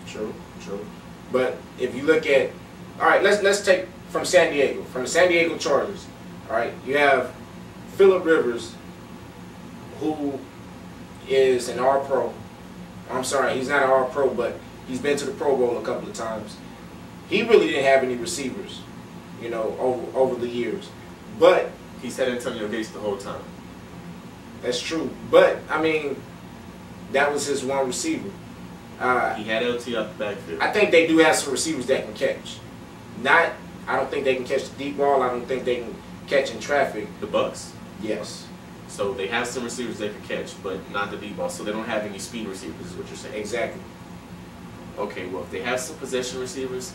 True, true. But if you look at, all right, let's take from San Diego, from the San Diego Chargers. All right, you have Phillip Rivers, who is an All-Pro. I'm sorry, he's not an All-Pro, but he's been to the Pro Bowl a couple of times. He really didn't have any receivers, you know, over the years. But he's had Antonio Gates the whole time. That's true. But I mean, that was his one receiver. He had LT out the backfield. I think they do have some receivers that can catch. I don't think they can catch the deep ball. I don't think they can catch in traffic. The Bucks? Yes. So they have some receivers they can catch, but not the deep ball. So they don't have any speed receivers, is what you're saying. Exactly. Okay, well, if they have some possession receivers,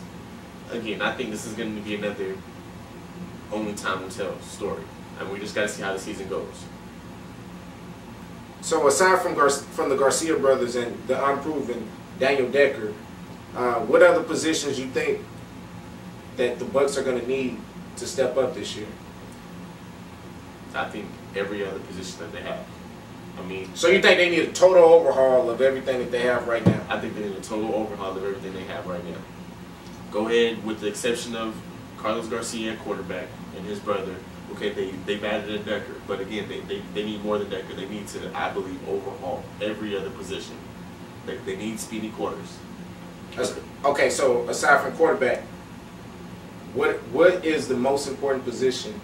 again, I think this is going to be another only time will tell story. And we just got to see how the season goes. So aside from the Garcia brothers and the unproven Daniel Decker, what other positions you think that the Bucks are going to need to step up this year? I think every other position that they have. I mean, so you think they need a total overhaul of everything that they have right now? I think they need a total overhaul of everything they have right now. Go ahead, with the exception of Carlos Garcia, quarterback, and his brother. Okay, they've added a Decker, but again, they need more than Decker. They need to, I believe, overhaul every other position. They need speedy corners. Okay, so aside from quarterback, what is the most important position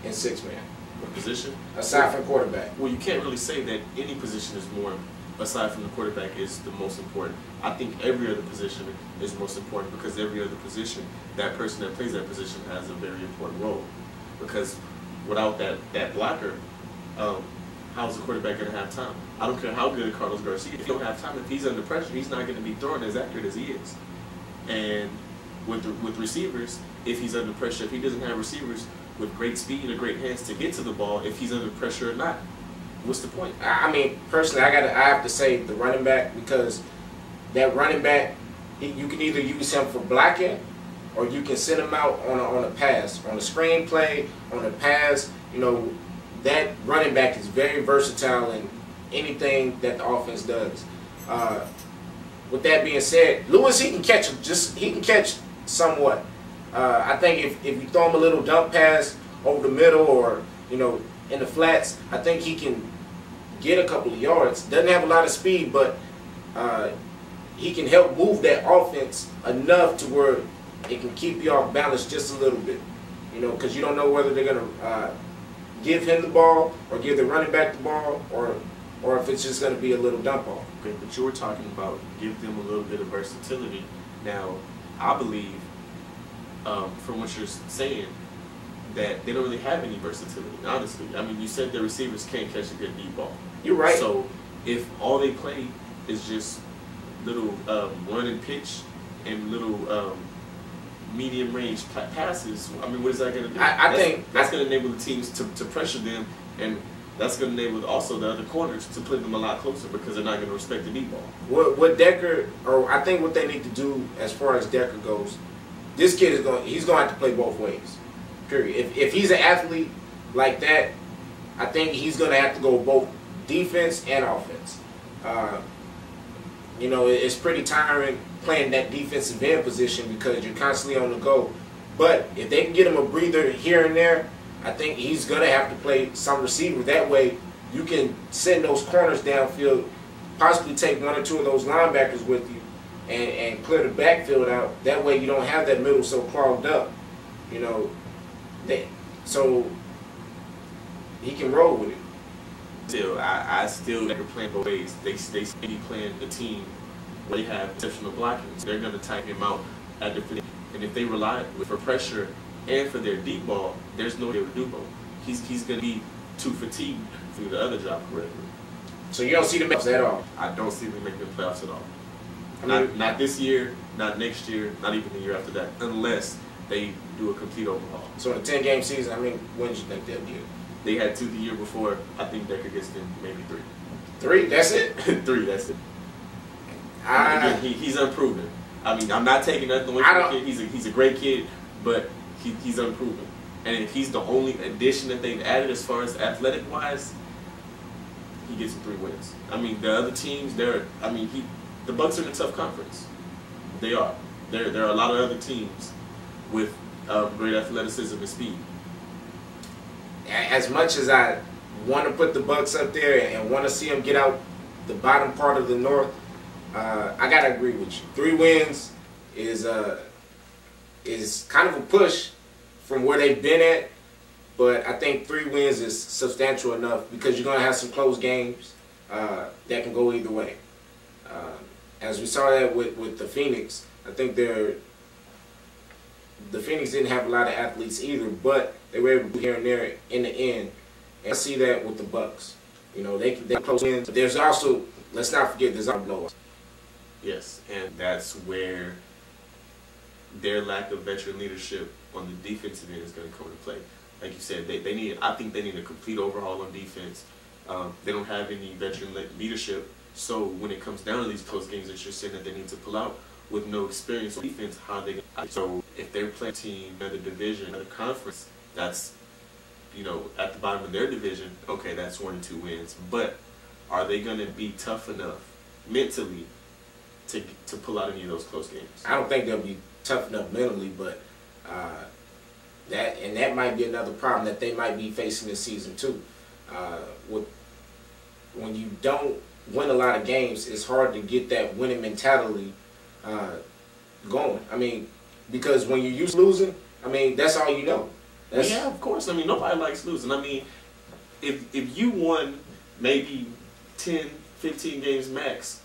in six-man? What position? Aside from quarterback. Well, you can't really say that any position is more, aside from the quarterback, is the most important. I think every other position is most important, because every other position, that person that plays that position has a very important role. Because without that blocker, how's the quarterback going to have time? I don't care how good Carlos Garcia is. If you don't have time, if he's under pressure, he's not going to be throwing as accurate as he is. And with receivers, if he's under pressure, if he doesn't have receivers with great speed or great hands to get to the ball, if he's under pressure or not, what's the point? I mean, personally, I have to say the running back, because that running back, you can either use him for blocking, or you can send him out on a pass, on a screen play, on a pass. You know, that running back is very versatile in anything that the offense does. With that being said, Lewis, he can catch somewhat. I think if you throw him a little dump pass over the middle, or you know, in the flats, I think he can get a couple of yards. Doesn't have a lot of speed, but he can help move that offense enough to where it can keep you off balance just a little bit. You know, because you don't know whether they're going to give him the ball or give the running back the ball, or if it's just going to be a little dump off. Okay, but you were talking about give them a little bit of versatility. Now, I believe, from what you're saying, that they don't really have any versatility, honestly. I mean, you said their receivers can't catch a good deep ball. You're right. So if all they play is just little run and pitch and little medium range passes, I mean, what is that going to do? I think that's going to enable the teams to pressure them, and that's going to enable also the other corners to put them a lot closer, because they're not going to respect the deep ball. What Decker, or I think what they need to do as far as Decker goes, this kid he's going to have to play both ways. Period. If he's an athlete like that, I think he's going to have to go both defense and offense. You know, it's pretty tiring playing that defensive end position because you're constantly on the go. But if they can get him a breather here and there, I think he's going to have to play some receiver. That way you can send those corners downfield, possibly take one or two of those linebackers with you, and clear the backfield out. That way you don't have that middle so clogged up. You know, so he can roll with it. Still, I still like playing both ways. They be playing the team where they have exceptional blocking. So they're going to type him out at the, and if they rely for pressure and for their deep ball, there's no way to do both. He's going to be too fatigued to do the other job correctly. So you don't see them playoffs at all? I don't see them making the playoffs at all. I mean, not this year, not next year, not even the year after that, unless they do a complete overhaul. So in a 10-game season, I mean, when do you think they'll get? They had 2 the year before. I think Decker gets them maybe 3. 3? That's it? 3, that's it. Again, he's unproven. I mean, I'm not taking nothing away from the kid. He's a great kid, but he's unproven. And if he's the only addition that they've added as far as athletic-wise, he gets 3 wins. I mean, the other teams, the Bucks are in a tough conference. They are. There are a lot of other teams with great athleticism and speed. As much as I want to put the Bucks up there and want to see them get out the bottom part of the North, I gotta agree with you. 3 wins is kind of a push from where they've been at, but I think 3 wins is substantial enough because you're gonna have some close games that can go either way. As we saw that with the Phoenix, I think the Phoenix didn't have a lot of athletes either, but they were able to here and there in the end. And I see that with the Bucks. You know, they close wins. But there's also, let's not forget, there's also blowouts. Yes, and that's where their lack of veteran leadership on the defensive end is going to come into play. Like you said, I think they need a complete overhaul on defense. They don't have any veteran leadership, so when it comes down to these close games that you're saying that they need to pull out with no experience on defense, how they so if they're playing a team, another division, another conference, that's, you know, at the bottom of their division, okay, that's 1 and 2 wins. But are they going to be tough enough mentally to pull out any of those close games? I don't think they'll be tough enough mentally, but that might be another problem that they might be facing this season too. When you don't win a lot of games, it's hard to get that winning mentality going. I mean, because when you're used to losing, I mean, that's all you know. Yeah, of course. I mean, nobody likes losing. I mean, if you won maybe 10, 15 games max,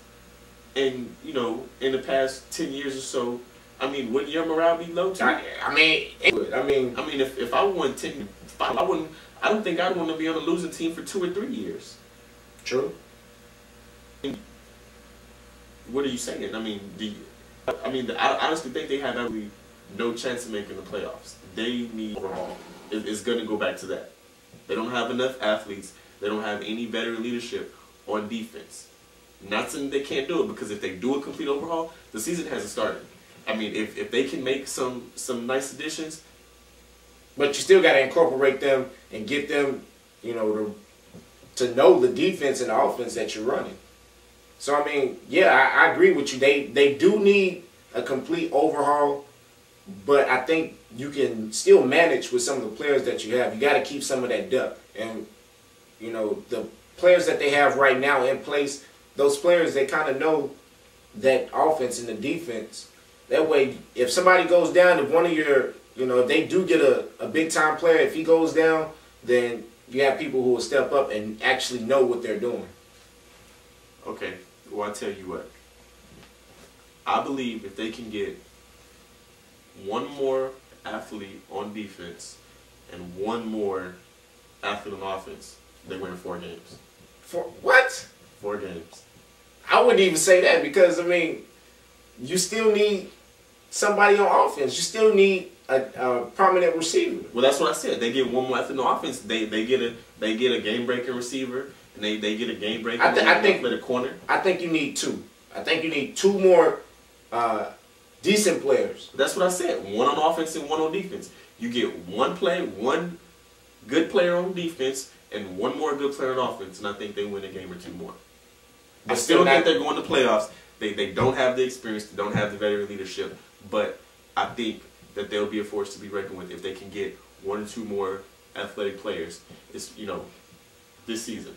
and, you know, in the past 10 years or so, I mean, wouldn't your morale be low too? I mean, if I won 10, I don't think I'd want to be on a losing team for 2 or 3 years. True. What are you saying? I mean, I honestly think they have absolutely no chance of making the playoffs. They need overhaul. It's going to go back to that. They don't have enough athletes. They don't have any veteran leadership on defense. Not saying they can't do it, because if they do a complete overhaul, the season hasn't started. I mean, if they can make some nice additions, but you still got to incorporate them and get them, you know, to know the defense and the offense that you're running. So I mean, yeah, I agree with you. They do need a complete overhaul, but I think you can still manage with some of the players that you have. You got to keep some of that depth, and you know, the players that they have right now in place, those players, they kind of know that offense and the defense. That way, if somebody goes down, if one of your, you know, if they do get a big-time player, if he goes down, then you have people who will step up and actually know what they're doing. Okay, well, I'll tell you what. I believe if they can get one more athlete on defense and one more athlete on offense, they win 4 games. For what? 4 games. I wouldn't even say that, because I mean, you still need somebody on offense. You still need a prominent receiver. Well, that's what I said. They get one more athlete on offense. They get a game breaking receiver, and they get a game breaking athletic corner. I think you need 2. I think you need 2 more decent players. That's what I said. 1 on offense and 1 on defense. You get one good player on defense and 1 more good player on offense, and I think they win a game or 2 more. I still think they're going to playoffs. They don't have the experience. They don't have the veteran leadership. But I think that they'll be a force to be reckoned with if they can get 1 or 2 more athletic players. It's, you know, this season.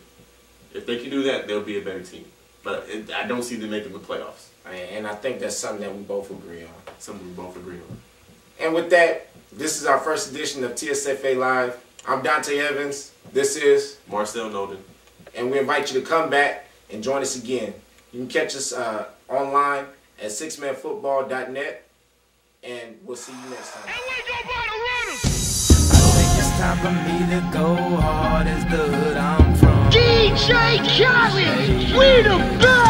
If they can do that, they'll be a better team. But I don't see them making the playoffs. And I think that's something that we both agree on. Something we both agree on. And with that, this is our first edition of Tsfa Live. I'm Dante Evans. This is Marcel Nolden. And we invite you to come back and join us again. You can catch us online at sixmanfootball.net, and we'll see you next time. I think it's time for me to go hard as the hood I'm from. DJ Khaled, we the best.